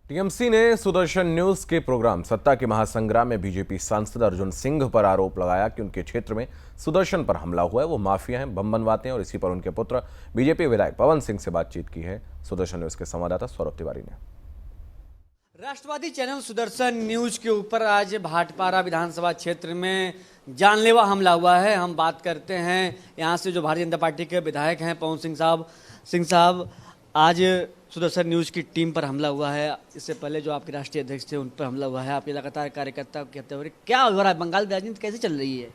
TMC ने Sudarshan news के programme सत्ता के महासंग्राम में बीजेपी सांसद अर्जुन सिंह पर आरोप लगाया कि उनके क्षेत्र में सुदर्शन पर हमला हुआ है, वो माफिया हैं, बम बनवाते हैं और इसी पर उनके पुत्र बीजेपी विधायक पवन सिंह से बातचीत की है। सुदर्शन न्यूज के संवाददाता सौरभ तिवारी ने। राष्ट्रवादी चैनल सुदर्शन न्यूज के ऊपर आज भाटपारा विधानसभा क्षेत्र में जानलेवा हमला हुआ है। हम बात करते हैं यहाँ से जो भारतीय जनता पार्टी के विधायक हैं पवन सिंह साहब, आज सुदर्शन न्यूज की टीम पर हमला हुआ है। इससे पहले जो आपके राष्ट्रीय अध्यक्ष थे उन पर हमला हुआ है। आपके लगातार कार्यकर्ता की हत्या हो रही है, क्या हो रहा है? बंगाल की राजनीति कैसे चल रही है?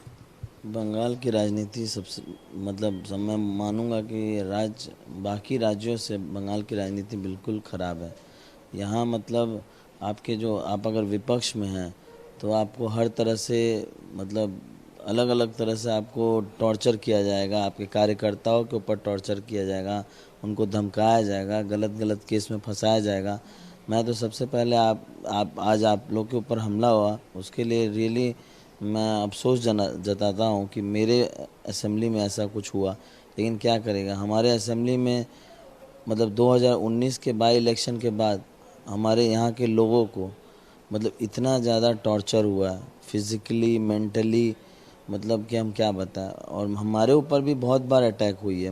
बंगाल की राजनीति सबसे मैं मानूंगा कि बाकी राज्यों से बंगाल की राजनीति बिल्कुल ख़राब है। यहाँ आप अगर विपक्ष में हैं तो आपको हर तरह से अलग अलग तरह से आपको टॉर्चर किया जाएगा, आपके कार्यकर्ताओं के ऊपर टॉर्चर किया जाएगा, उनको धमकाया जाएगा, गलत केस में फंसाया जाएगा। मैं तो सबसे पहले आज आप लोग के ऊपर हमला हुआ उसके लिए रियली मैं अफसोस जताता हूँ कि मेरे असेंबली में ऐसा कुछ हुआ। लेकिन क्या करेगा, हमारे असेंबली में 2019 के बाई इलेक्शन के बाद हमारे यहाँ के लोगों को इतना ज़्यादा टॉर्चर हुआ है, फिज़िकली मेंटली, कि हम क्या बताएं। और हमारे ऊपर भी बहुत बार अटैक हुई है,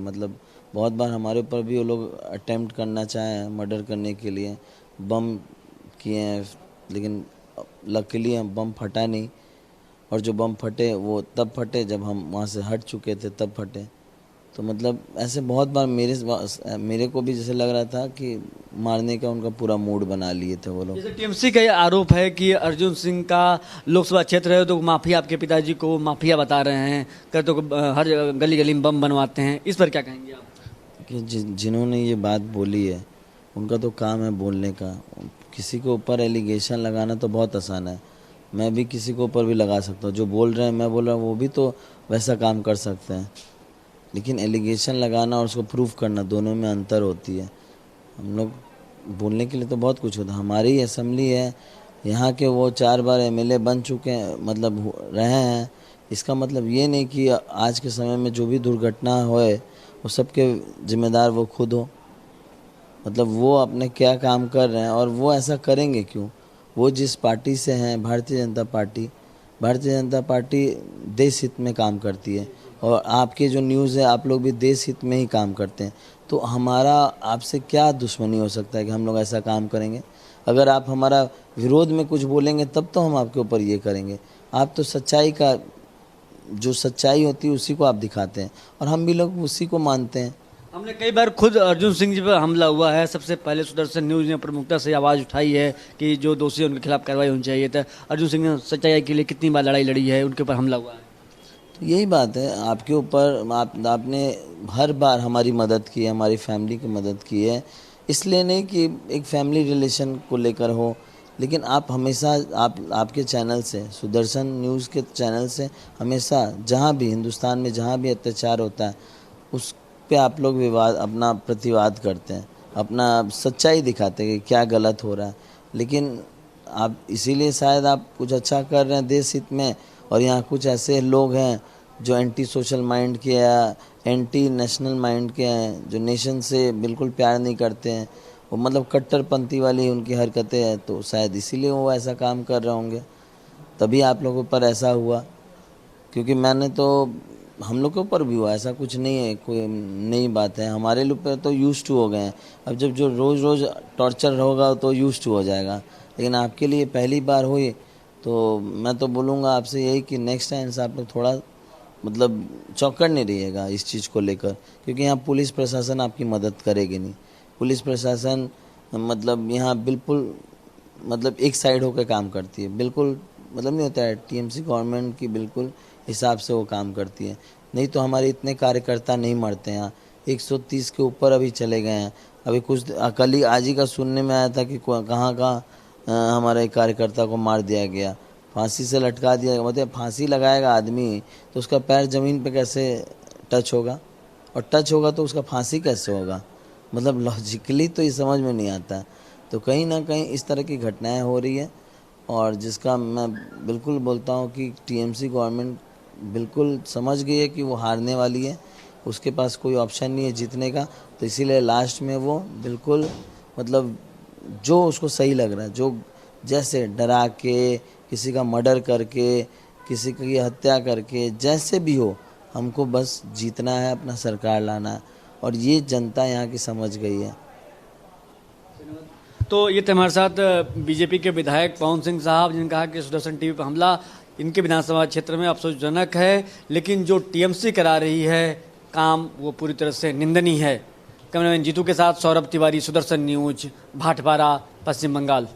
बहुत बार हमारे ऊपर भी वो लोग अटेम्प्ट करना चाहे मर्डर करने के लिए, बम किए हैं, लेकिन लकीली हम बम फटा नहीं। और जो बम फटे वो तब फटे जब हम वहाँ से हट चुके थे, तब फटे। तो ऐसे बहुत बार मेरे को भी जैसे लग रहा था कि मारने का उनका पूरा मूड बना लिए थे वो लोग। जैसे टीएमसी का ये आरोप है कि अर्जुन सिंह का लोकसभा क्षेत्र है तो माफिया, आपके पिताजी को माफिया बता रहे हैं, तो हर गली गली में बम बनवाते हैं, इस पर क्या कहेंगे आप? कि जिन्होंने ये बात बोली है उनका तो काम है बोलने का। किसी के ऊपर एलिगेशन लगाना तो बहुत आसान है, मैं भी किसी के ऊपर भी लगा सकता हूँ। जो बोल रहे हैं मैं बोल रहा हूँ वो भी तो वैसा काम कर सकते हैं, लेकिन एलिगेशन लगाना और उसको प्रूफ करना दोनों में अंतर होती है। हम लोग बोलने के लिए तो बहुत कुछ होता है। हमारी ही असेंबली है, यहाँ के वो 4 बार एमएलए बन चुके हैं, रहे हैं। इसका ये नहीं कि आज के समय में जो भी दुर्घटना होए वो सबके जिम्मेदार वो खुद हो। वो अपने क्या काम कर रहे हैं और वो ऐसा करेंगे क्यों? वो जिस पार्टी से हैं, भारतीय जनता पार्टी देश हित में काम करती है, और आपके जो न्यूज़ है आप लोग भी देश हित में ही काम करते हैं। तो हमारा आपसे क्या दुश्मनी हो सकता है कि हम लोग ऐसा काम करेंगे? अगर आप हमारा विरोध में कुछ बोलेंगे तब तो हम आपके ऊपर ये करेंगे। आप तो जो सच्चाई होती है उसी को आप दिखाते हैं और हम भी लोग उसी को मानते हैं। हमने कई बार खुद अर्जुन सिंह जी पर हमला हुआ है। सबसे पहले सुदर्शन न्यूज ने प्रमुखता से आवाज़ उठाई है कि जो दोषी है उनके खिलाफ कार्रवाई होनी चाहिए। था अर्जुन सिंह ने सच्चाई के लिए कितनी बार लड़ाई लड़ी है, उनके ऊपर हमला हुआ है। तो यही बात है, आपके ऊपर आपने हर बार हमारी मदद की है, हमारी फैमिली की मदद की है। इसलिए नहीं कि एक फैमिली रिलेशन को लेकर हो, लेकिन आप हमेशा आपके चैनल से, सुदर्शन न्यूज़ के चैनल से हमेशा जहाँ भी हिंदुस्तान में जहाँ भी अत्याचार होता है उस पे आप लोग अपना प्रतिवाद करते हैं, अपना सच्चाई दिखाते हैं कि क्या गलत हो रहा है। लेकिन आप इसीलिए शायद आप कुछ अच्छा कर रहे हैं देश हित में, और यहाँ कुछ ऐसे लोग हैं जो एंटी सोशल माइंड के या एंटी नेशनल माइंड के हैं, जो नेशन से बिल्कुल प्यार नहीं करते हैं। वो कट्टरपंथी वाली उनकी हरकतें हैं, तो शायद इसीलिए वो ऐसा काम कर रहे होंगे, तभी आप लोगों पर ऐसा हुआ। क्योंकि हम लोग के ऊपर भी हुआ, ऐसा कुछ नहीं है, कोई नई बात है। हमारे लोग पे तो यूज्ड टू हो गए हैं। अब जब जो रोज़ टॉर्चर होगा तो यूज्ड टू हो जाएगा, लेकिन आपके लिए पहली बार हुई। तो मैं तो बोलूँगा आपसे यही कि नेक्स्ट टाइम से आप लोग थोड़ा चौकड़ नहीं रहिएगा इस चीज़ को लेकर, क्योंकि यहाँ पुलिस प्रशासन आपकी मदद करेगी नहीं। पुलिस प्रशासन यहाँ बिल्कुल एक साइड होकर काम करती है, बिल्कुल नहीं होता है। टीएमसी गवर्नमेंट की बिल्कुल हिसाब से वो काम करती है, नहीं तो हमारे इतने कार्यकर्ता नहीं मरते हैं। 130 के ऊपर अभी चले गए हैं। अभी कुछ आज ही का सुनने में आया था कि कहाँ हमारे कार्यकर्ता को मार दिया गया, फांसी से लटका दिया गया। फांसी लगाएगा आदमी तो उसका पैर ज़मीन पे कैसे टच होगा, और टच होगा तो उसका फांसी कैसे होगा? लॉजिकली तो ये समझ में नहीं आता। तो कहीं ना कहीं इस तरह की घटनाएं हो रही है, और जिसका मैं बिल्कुल बोलता हूँ कि टीएमसी गवर्नमेंट बिल्कुल समझ गई है कि वो हारने वाली है, उसके पास कोई ऑप्शन नहीं है जीतने का। तो इसीलिए लास्ट में वो बिल्कुल जो उसको सही लग रहा है, जो जैसे डरा के, किसी का मर्डर करके, किसी की हत्या करके, जैसे भी हो, हमको बस जीतना है, अपना सरकार लाना है, और ये जनता यहाँ की समझ गई है। तो ये थे हमारे साथ बीजेपी के विधायक पवन सिंह साहब, जिन्होंने कहा कि सुदर्शन टीवी पर हमला इनके विधानसभा क्षेत्र में अफसोसजनक है, लेकिन जो टीएमसी करा रही है काम वो पूरी तरह से निंदनीय है। कैमरामैन जीतू के साथ सौरभ तिवारी, सुदर्शन न्यूज, भाटपारा, पश्चिम बंगाल।